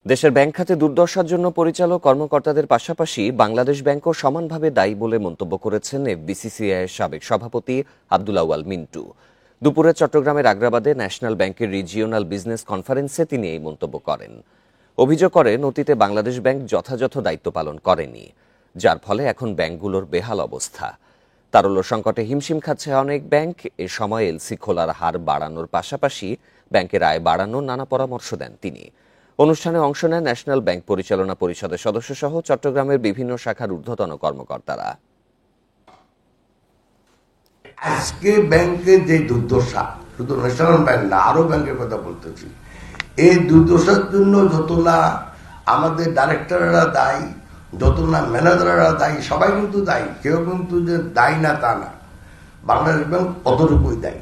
দেশের ব্যাংক খাতে দুর্দশার জন্য পরিচালক কর্মকর্তাদের পাশাপাশি বাংলাদেশ ব্যাংকও সমানভাবে দায়ী বলে মন্তব্য করেছেন এফবিসিসিআইয়ের সাবেক সভাপতি আব্দুল আউয়াল মিন্টু। দুপুরে চট্টগ্রামের আগ্রাবাদে ন্যাশনাল ব্যাংকের রিজিওনাল বিজনেস কনফারেন্সে তিনি এই মন্তব্য করেন। অভিযোগ করেন অতীতে বাংলাদেশ ব্যাংক যথাযথ দায়িত্ব পালন করেনি, যার ফলে এখন ব্যাংকগুলোর বেহাল অবস্থা। তারল্য সংকটে হিমশিম খাচ্ছে অনেক ব্যাংক। এ সময় এলসি খোলার হার বাড়ানোর পাশাপাশি ব্যাংকের আয় বাড়ানোর নানা পরামর্শ দেন তিনি। অনুষ্ঠানে অংশ নেন ন্যাশনাল ব্যাংক পরিচালনা পরিষদের সদস্য সহ চট্টগ্রামের বিভিন্ন শাখার ঊর্ধ্বতন কর্মকর্তারা। আজকে ব্যাংকের যে দুর্দশা, শুধু ন্যাশনাল ব্যাংক না, আরো ব্যাংকের কথা বলতেছি, এই দুর্দশার জন্য যত না আমাদের ডাইরেক্টররা দায়ী, যত না ম্যানেজাররা দায়ী, সবাই কিন্তু দায়ী। কেউ কিন্তু যে দায়ী না তা না, বাংলাদেশ ব্যাংক অতটুকুই দায়ী।